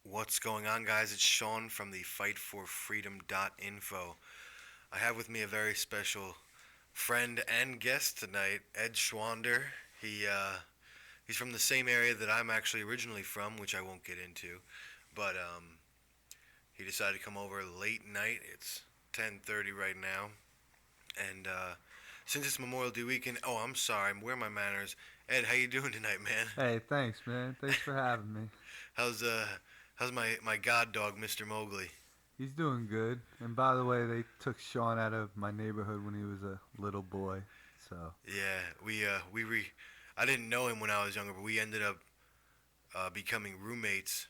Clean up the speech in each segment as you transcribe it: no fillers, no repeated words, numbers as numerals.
What's going on, guys? It's Sean from the fightforfreedom.info. I have with me a very special friend and guest tonight, Ed Schwander. He he's from the same area that I'm actually originally from, which I won't get into, but he decided to come over late night. It's 10:30 right now, and since it's Memorial Day weekend, oh, I'm sorry, where are my manners? Ed, how you doing tonight, man? Hey, thanks, man. Thanks for having me. How's how's my god dog, Mr. Mowgli? He's doing good. And by the way, they took Sean out of my neighborhood when he was a little boy. So, Yeah, I didn't know him when I was younger, but we ended up becoming roommates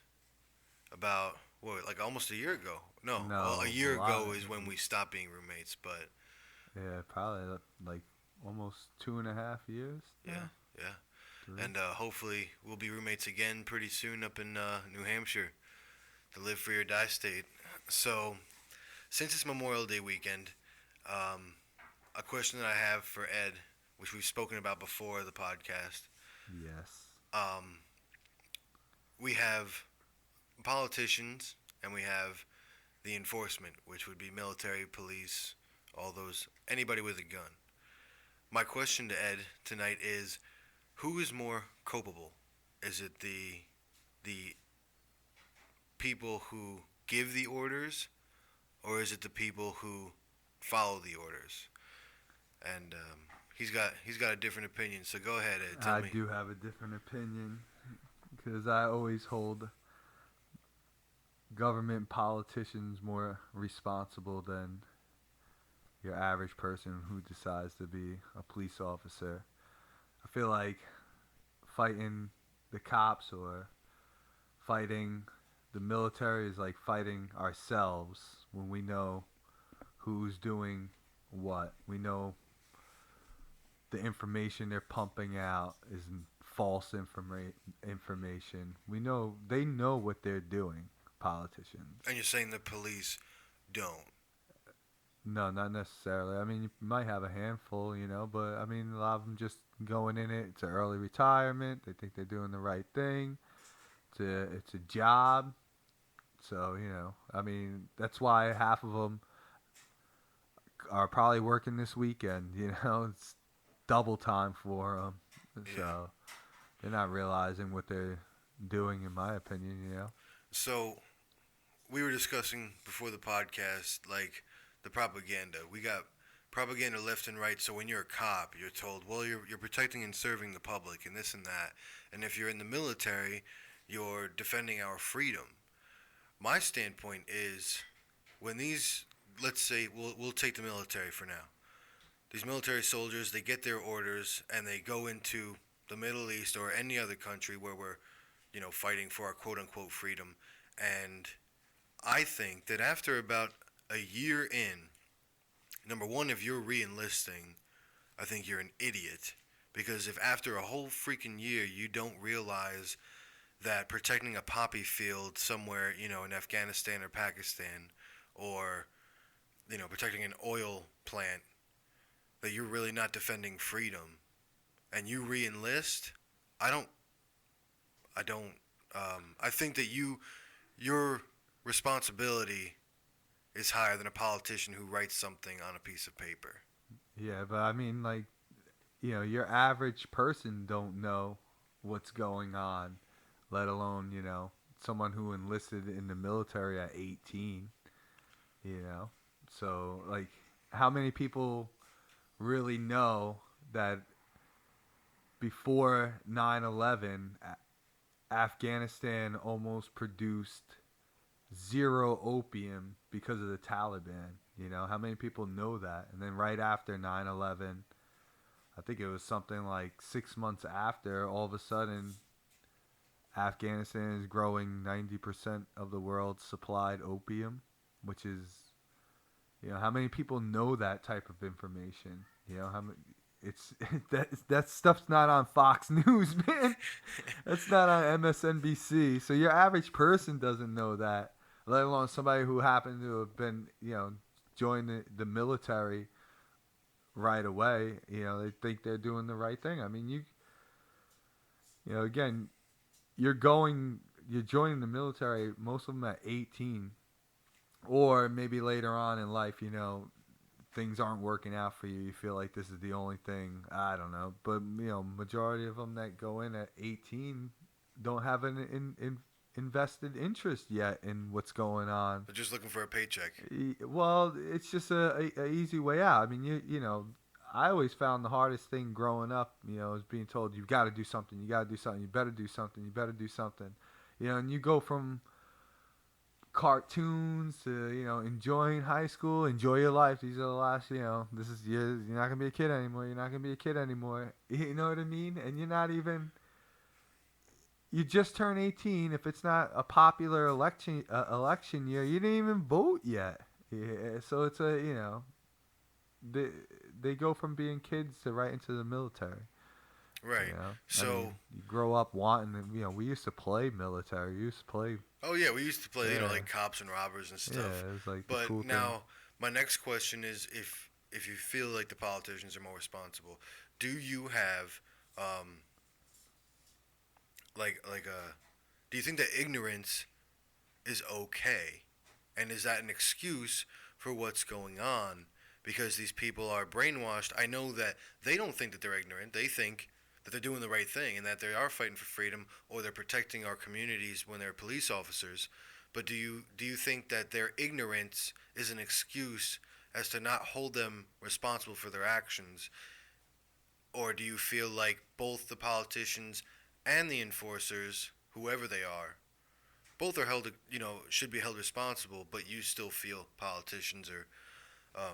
about what, like almost a year ago. No, well, a no, a year lot. ago is when we stopped being roommates. But Yeah, probably like almost 2.5 years yeah, now. yeah, Three. and hopefully we'll be roommates again pretty soon up in New Hampshire, the live free or die state. So since it's Memorial Day weekend, um, a question that I have for Ed, which we've spoken about before the podcast. Yes. Um, we have politicians and we have the enforcement, which would be military, police, all those, anybody with a gun. My question to Ed tonight is, who is more culpable? Is it the people who give the orders, or is it the people who follow the orders? And he's got a different opinion. So go ahead, Ed. Tell I me. do have a different opinion because I always hold government politicians more responsible than your average person who decides to be a police officer. I feel like fighting the cops or fighting the military is like fighting ourselves when we know who's doing what. We know the information they're pumping out is false information. We know they know what they're doing, politicians. And you're saying the police don't. No, not necessarily. I mean, you might have a handful, but I mean, a lot of them just going in it. It's an early retirement. They think they're doing the right thing. It's a job. So, I mean, that's why half of them are probably working this weekend. It's double time for them. Yeah. So they're not realizing what they're doing, in my opinion. So we were discussing before the podcast, like the propaganda. We got propaganda left and right. So when you're a cop, you're told, well, you're protecting and serving the public, and this and that. And if you're in the military, you're defending our freedom. My standpoint is when these, let's say, we'll take the military for now. These military soldiers, they get their orders and they go into the Middle East or any other country where we're, fighting for our quote unquote freedom. And I think that after about a year in, number one, if you're re-enlisting, I think you're an idiot. Because if after a whole freaking year you don't realize that protecting a poppy field somewhere, in Afghanistan or Pakistan, or, protecting an oil plant, that you're really not defending freedom, and you re-enlist, I don't, I think that your responsibility is higher than a politician who writes something on a piece of paper. Yeah, but I mean, like, your average person don't know what's going on, let alone, someone who enlisted in the military at 18, you know? So, like, how many people really know that before 9/11, Afghanistan almost produced zero opium because of the Taliban? How many people know that? And then right after 9/11, I think it was something like 6 months after, all of a sudden, Afghanistan is growing 90% of the world's supplied opium, which is, how many people know that type of information? How many, it's that stuff's not on Fox News, man. That's not on MSNBC. So your average person doesn't know that, let alone somebody who happened to have been, joined the military right away. They think they're doing the right thing. I mean, again, you're going. you're joining the military, most of them at 18, or maybe later on in life, things aren't working out for you. You feel like this is the only thing. I don't know, but majority of them that go in at 18 don't have an invested interest yet in what's going on. They're just looking for a paycheck. Well, it's just a easy way out. I mean, I always found the hardest thing growing up, is being told you got to do something, you got to do something, you better do something, you better do something, and you go from cartoons to enjoying high school, enjoy your life. These are the last, this is you're not gonna be a kid anymore. You're not gonna be a kid anymore. You know what I mean? And you're not even. You just turn 18. If it's not a popular election year, you didn't even vote yet. Yeah, so it's they go from being kids to right into the military. Right. So I mean, you grow up wanting. We used to play military. We used to play. Oh yeah, we used to play, Yeah. like cops and robbers and stuff. Yeah, it was like the But cool now, my next question is, if you feel like the politicians are more responsible, do you have, do you think that ignorance is okay, and is that an excuse for what's going on? Because these people are brainwashed. I know that they don't think that they're ignorant. They think that they're doing the right thing and that they are fighting for freedom, or they're protecting our communities when they're police officers. But do you think that their ignorance is an excuse as to not hold them responsible for their actions? Or do you feel like both the politicians and the enforcers, whoever they are, both are held, should be held responsible, but you still feel politicians are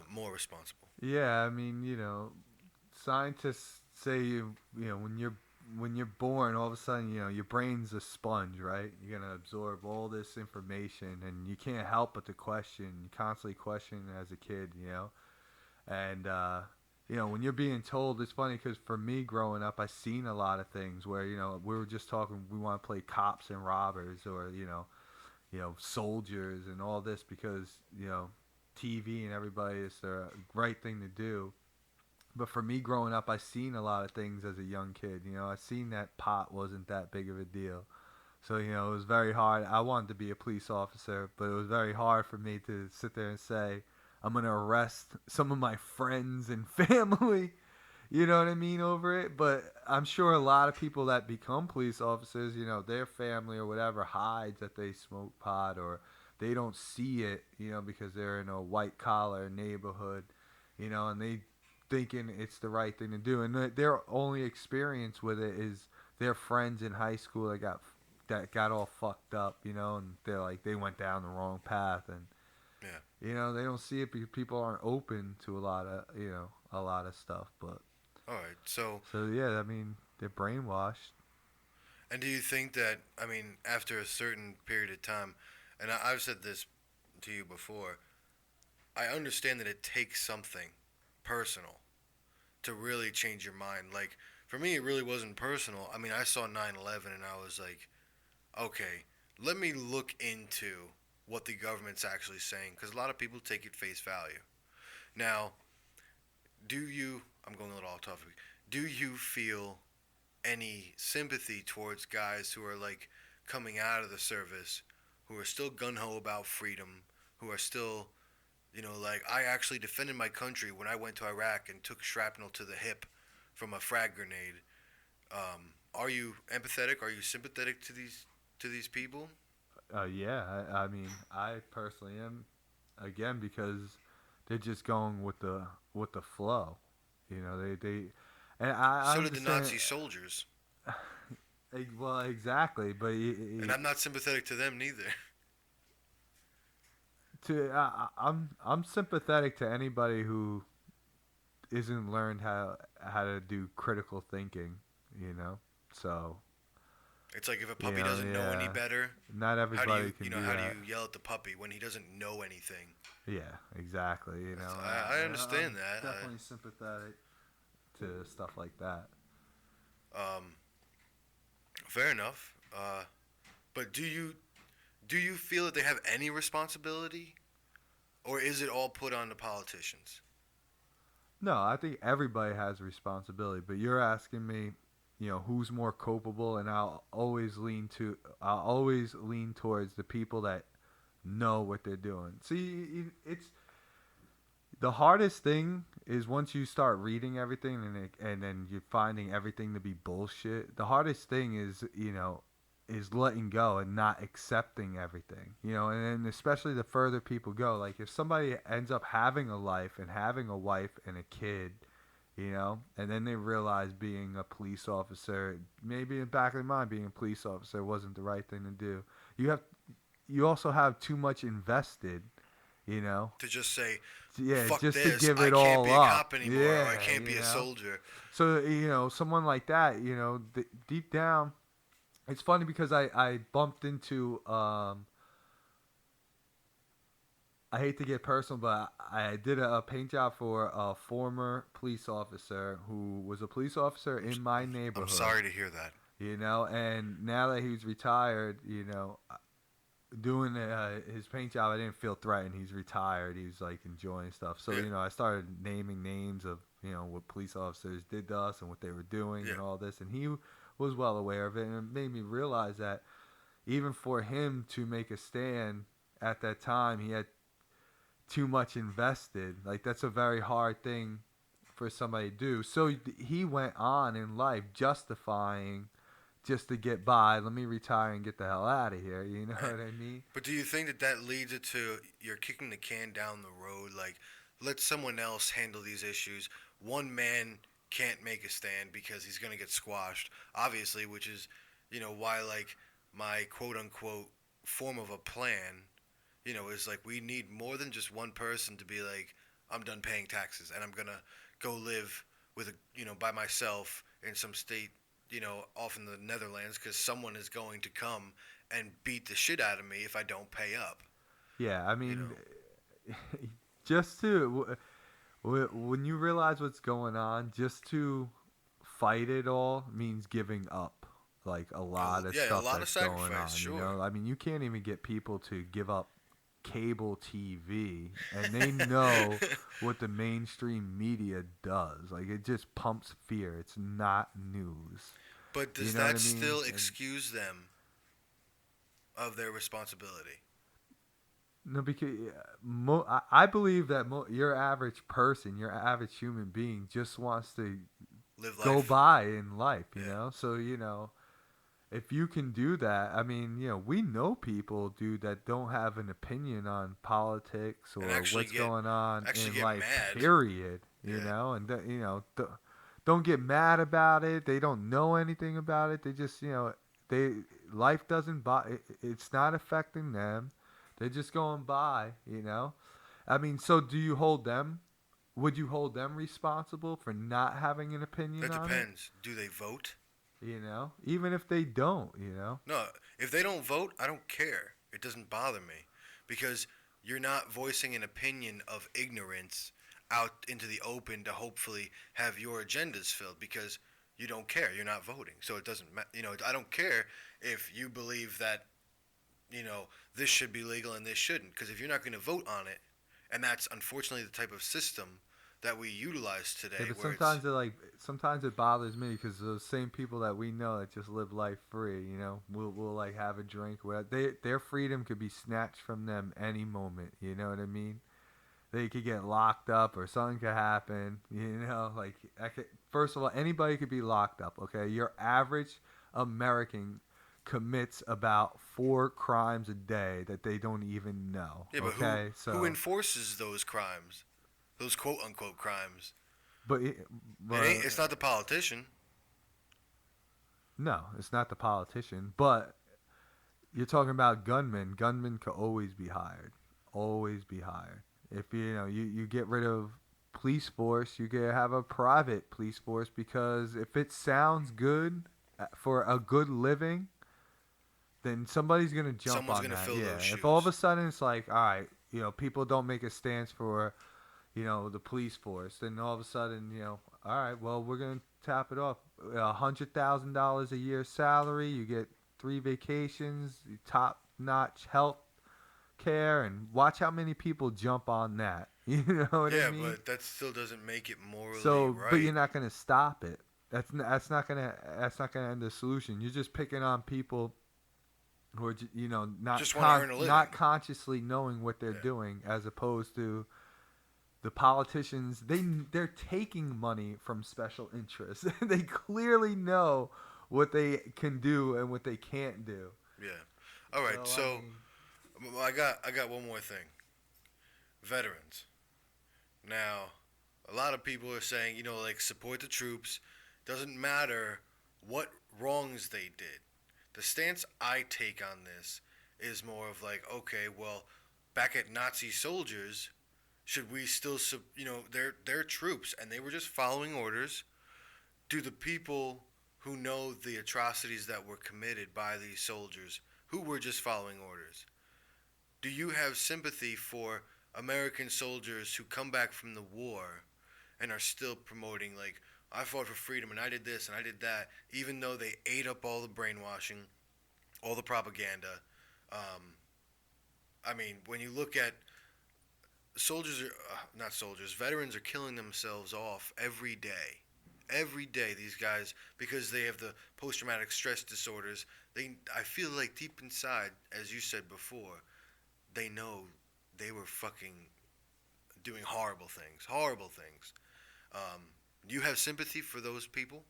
more responsible? Yeah, I mean, scientists say when you're born, all of a sudden, your brain's a sponge, right? You're gonna absorb all this information, and you can't help but to question. You constantly question as a kid, and when you're being told, it's funny because for me growing up, I seen a lot of things where we were just talking, we want to play cops and robbers, or soldiers and all this because TV and everybody is the right thing to do. But for me growing up, I seen a lot of things as a young kid. I seen that pot wasn't that big of a deal. So, it was very hard. I wanted to be a police officer, but it was very hard for me to sit there and say, I'm going to arrest some of my friends and family, you know what I mean, over it. But I'm sure a lot of people that become police officers, their family or whatever hides that they smoke pot, or they don't see it, because they're in a white collar neighborhood, and they thinking it's the right thing to do, and their only experience with it is their friends in high school that got all fucked up, and they're like they went down the wrong path, and yeah, they don't see it because people aren't open to a lot of stuff. But all right, so yeah, I mean they're brainwashed. and do you think that, I mean, after a certain period of time, and I've said this to you before, I understand that it takes something personal to really change your mind. Like, for me, it really wasn't personal. I mean, I saw 9/11 and I was like, okay, let me look into what the government's actually saying, because a lot of people take it face value. Now, I'm going a little off topic, do you feel any sympathy towards guys who are like coming out of the service, who are still gung-ho about freedom, who are still, like, I actually defended my country when I went to Iraq and took shrapnel to the hip from a frag grenade? Are you empathetic? Are you sympathetic to these people? Yeah, I mean, I personally am, again, because they're just going with the flow. They and I So did the understand. Nazi soldiers, Well, exactly, but and I'm not sympathetic to them neither. I'm sympathetic to anybody who isn't learned how to do critical thinking. So It's like if a puppy doesn't know any yeah, better, not how do everybody you, can you know, do how do that. you yell at the puppy when he doesn't know anything? Yeah, exactly. I understand I'm that. definitely sympathetic to stuff like that. Um, Fair enough. But do you feel that they have any responsibility, or is it all put on the politicians? No, I think everybody has responsibility, but you're asking me who's more culpable, and I'll always lean towards the people that know what they're doing. See, it's the hardest thing is once you start reading everything and then you're finding everything to be bullshit. The hardest thing is letting go and not accepting everything. And then especially the further people go, like if somebody ends up having a life and having a wife and a kid, and then they realize being a police officer, maybe in the back of their mind, being a police officer wasn't the right thing to do. You also have too much invested, you know. To just say, Yeah, fuck just this, to give I it can't all be a up. cop anymore, or I Yeah, can't be a soldier. So someone like that, deep down, it's funny because I bumped into I hate to get personal, but I did a paint job for a former police officer who was a police officer in my neighborhood. I'm sorry to hear that. And now that he's retired, doing his paint job, I didn't feel threatened. He's retired. He's like enjoying stuff. So Yeah. I started naming names of what police officers did to us and what they were doing Yeah. and all this, and he was well aware of it, and it made me realize that even for him to make a stand at that time, he had too much invested. Like that's a very hard thing for somebody to do. So he went on in life justifying just to get by. Let me retire and get the hell out of here. You know what I mean? But do you think that leads it to you're kicking the can down the road? Like, let someone else handle these issues. One man can't make a stand because he's going to get squashed, obviously, which is, why, like, my quote unquote form of a plan, is like we need more than just one person to be like, I'm done paying taxes and I'm going to go live by myself in some state, off in the Netherlands because someone is going to come and beat the shit out of me if I don't pay up. Yeah, I mean, just to when you realize what's going on, just to fight it all means giving up like a lot of stuff that's going on. Sure. I mean, you can't even get people to give up cable TV, and they know what the mainstream media does. Like it just pumps fear. It's not news. But does that still excuse them of their responsibility? No, because I believe that your average person, your average human being, just wants to live life. Go by in life, you know. So if you can do that, I mean, we know people, dude, that don't have an opinion on politics or what's going on in life. Mad. Period. You know, and don't get mad about it. They don't know anything about it. They just, life doesn't it's not affecting them. They're just going by, I mean, so do you hold them? Would you hold them responsible for not having an opinion on it? That depends. Do they vote? Even if they don't, No, if they don't vote, I don't care. It doesn't bother me because you're not voicing an opinion of ignorance out into the open to hopefully have your agendas filled because you don't care. You're not voting. So it doesn't matter. I don't care if you believe that, this should be legal and this shouldn't. Because if you're not going to vote on it, and that's unfortunately the type of system that we utilize today. Yeah, but sometimes it bothers me because those same people that we know that just live life free, will like have a drink. Their freedom could be snatched from them any moment. You know what I mean? They could get locked up or something could happen. First of all, anybody could be locked up. Okay, your average American commits about 4 crimes a day that they don't even know. Yeah, but okay? Who enforces those crimes? Those quote-unquote crimes. But it's not the politician. No, it's not the politician. But you're talking about gunmen. Gunmen could always be hired. Always be hired. If you get rid of police force, you could have a private police force because if it sounds good for a good living, then somebody's gonna jump on that. Fill those shoes. If all of a sudden it's like, all right, people don't make a stance for, the police force, then all of a sudden, all right, well, we're gonna tap it off. $100,000 a year salary, you get 3 vacations, top-notch health care, and watch how many people jump on that. You know what I mean? Yeah, but that still doesn't make it morally right. But you're not gonna stop it. that's not gonna end the solution. You're just picking on people who are not Just want to earn a living. not consciously knowing what they're Yeah. doing, as opposed to the politicians. They're taking money from special interests. They clearly know what they can do and what they can't do. Yeah. All right. So, I mean, I got one more thing. Veterans. Now, a lot of people are saying, like, support the troops. Doesn't matter what wrongs they did. The stance I take on this is more of like, okay, well, back at Nazi soldiers, should we still, they're troops and they were just following orders. Do the people who know the atrocities that were committed by these soldiers who were just following orders, do you have sympathy for American soldiers who come back from the war and are still promoting, like, I fought for freedom and I did this and I did that, even though they ate up all the brainwashing, all the propaganda? I mean, when you look at not soldiers, veterans are killing themselves off every day. Every day, these guys, because they have the post-traumatic stress disorders, I feel like deep inside, as you said before, they know they were fucking doing horrible things. Horrible things. Do you have sympathy for those people?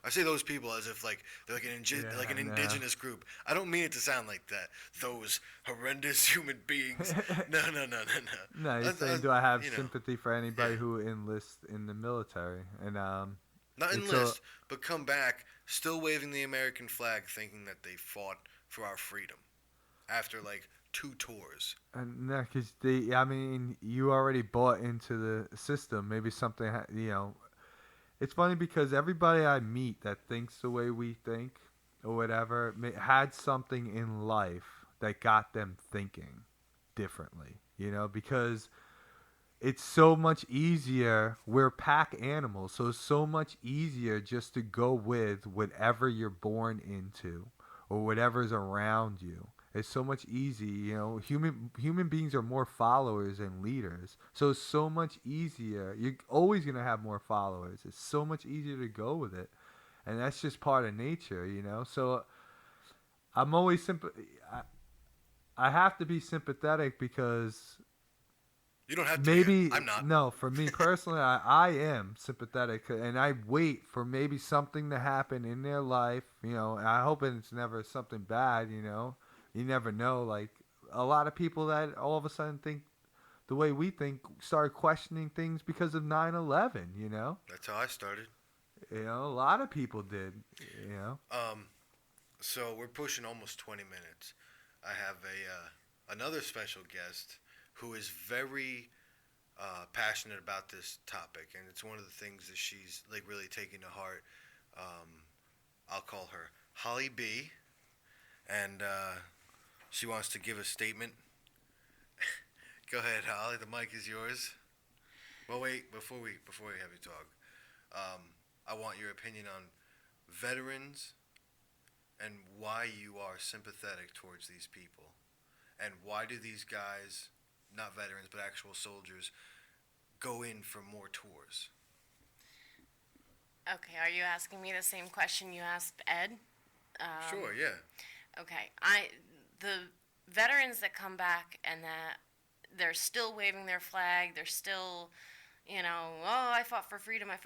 I say those people as if like they're like an indigenous group. I don't mean it to sound like that. Those horrendous human beings. No. No, you're saying, do I have sympathy for anybody who enlists in the military? And not enlist, but come back still waving the American flag, thinking that they fought for our freedom after like 2 tours. And no, because you already bought into the system. Maybe something, It's funny because everybody I meet that thinks the way we think or whatever had something in life that got them thinking differently, because it's so much easier. We're pack animals, so it's so much easier just to go with whatever you're born into or whatever's around you. It's so much easier, human beings are more followers than leaders. So it's so much easier. You're always going to have more followers. It's so much easier to go with it. And that's just part of nature, So I'm always I have to be sympathetic because you don't have to maybe be. I'm not. No, for me personally, I am sympathetic, and I wait for maybe something to happen in their life. I hope it's never something bad. You never know. Like a lot of people that all of a sudden think the way we think started questioning things because of 9/11. That's how I started. A lot of people did. So we're pushing almost 20 minutes. I have another special guest who is very passionate about this topic, and it's one of the things that she's like really taking to heart. I'll call her Holly B, and she wants to give a statement. Go ahead, Holly. The mic is yours. Well, wait, before we have you talk, I want your opinion on veterans and why you are sympathetic towards these people, and why do these guys, not veterans but actual soldiers, go in for more tours? Okay, are you asking me the same question you asked Ed? Sure, yeah. Okay, the veterans that come back and that they're still waving their flag, they're still, oh, I fought for freedom. I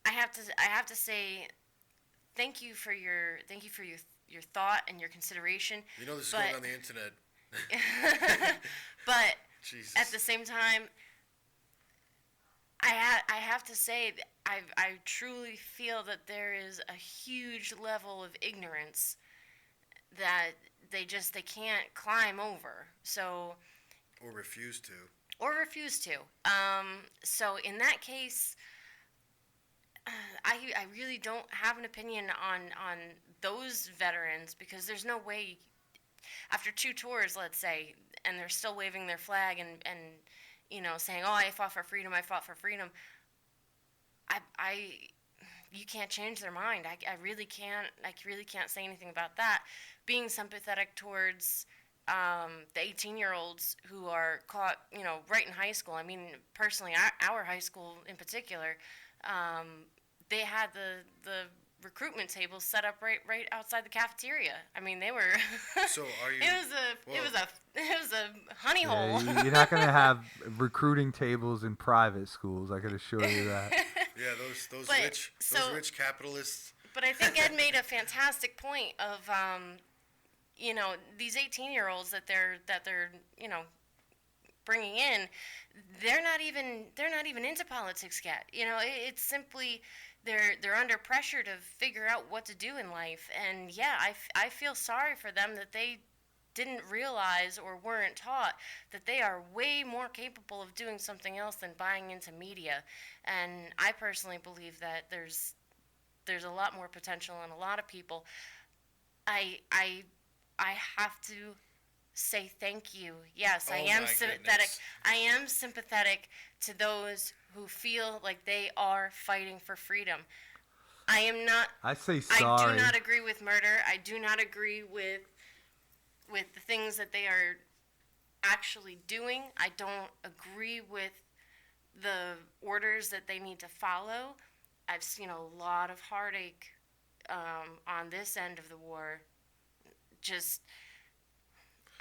have to say, thank you for your thought and your consideration. This is going on the internet. But Jesus. At the same time, I have to say, I truly feel that there is a huge level of ignorance that they can't climb over. So. Or refuse to. So in that case, I really don't have an opinion on those veterans, because there's no way, after 2 tours, let's say, and they're still waving their flag and saying, oh, I fought for freedom. You can't change their mind. I really can't say anything about that. Being sympathetic towards the 18-year-olds who are caught, right in high school. I mean, personally, our high school in particular, they had the recruitment tables set up right outside the cafeteria. I mean, they were. So are you? It was a honey hole. Yeah, you're not gonna have recruiting tables in private schools. I can assure you that. Yeah, those But, rich capitalists. But I think Ed made a fantastic point of, these 18-year-olds that they're bringing in, they're not even into politics yet. It's simply they're under pressure to figure out what to do in life. And yeah, I feel sorry for them that they didn't realize or weren't taught that they are way more capable of doing something else than buying into media. And I personally believe that there's a lot more potential in a lot of people. I have to say thank you. Yes, I am sympathetic. Goodness. I am sympathetic to those who feel like they are fighting for freedom. I am not. I say I sorry. do not agree with murder. I do not agree with the things that they are actually doing. I don't agree with the orders that they need to follow. I've seen a lot of heartache on this end of the war. Just,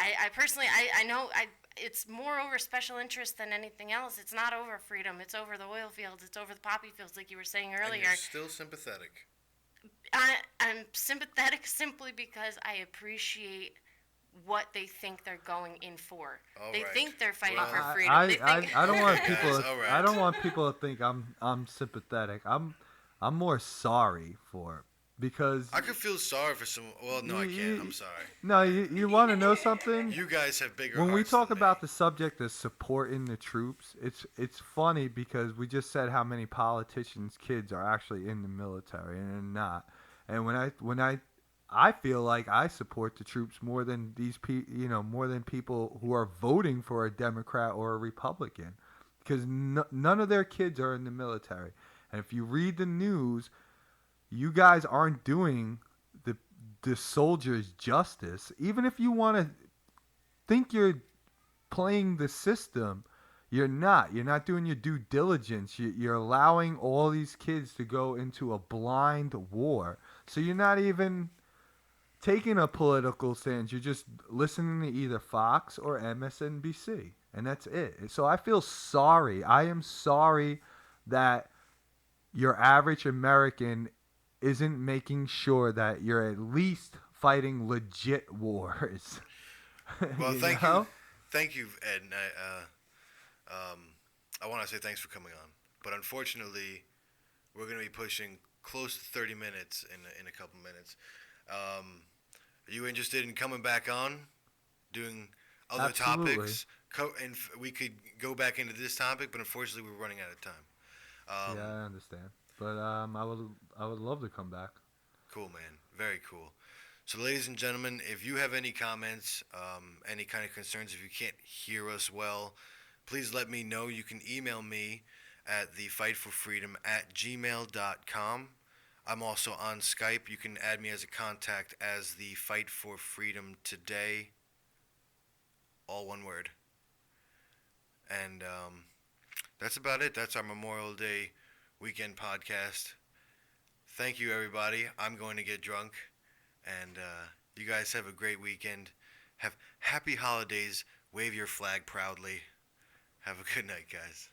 I personally, I know it's more over special interest than anything else. It's not over freedom. It's over the oil fields. It's over the poppy fields, like you were saying And earlier. you're still sympathetic. I'm sympathetic simply because I appreciate what they think they're going in for. All They right. think they're fighting Well, for freedom. I, They think, I don't want Guys, people. all right. I don't want people to think I'm sympathetic. I'm more sorry for it because I could feel sorry for some. Well, no, I can't. I'm sorry. no, you want to know something? You guys have bigger. When we hearts talk than about me. the subject of supporting the troops, it's funny because we just said how many politicians' kids are actually in the military and they're not. And when I feel like I support the troops more than more than people who are voting for a Democrat or a Republican, because none of their kids are in the military. And if you read the news, you guys aren't doing the soldiers justice. Even if you want to think you're playing the system, you're not. You're not doing your due diligence. You're allowing all these kids to go into a blind war. So you're not even taking a political stance. You're just listening to either Fox or MSNBC, and that's it. So I feel sorry. I am sorry that your average American isn't making sure that you're at least fighting legit wars. Well, You thank know? you, Ed. And I want to say thanks for coming on, but unfortunately, we're going to be pushing close to 30 minutes in a couple minutes. Are you interested in coming back on, doing other Absolutely. topics? And we could go back into this topic, but unfortunately, we're running out of time. Yeah, I understand. But I would love to come back. Cool, man. Very cool. So, ladies and gentlemen, if you have any comments, any kind of concerns, if you can't hear us well, please let me know. You can email me at thefightforfreedom@gmail.com. I'm also on Skype. You can add me as a contact as the Fight for Freedom Today, all one word. And that's about it. That's our Memorial Day weekend podcast. Thank you, everybody. I'm going to get drunk. And you guys have a great weekend. Have happy holidays. Wave your flag proudly. Have a good night, guys.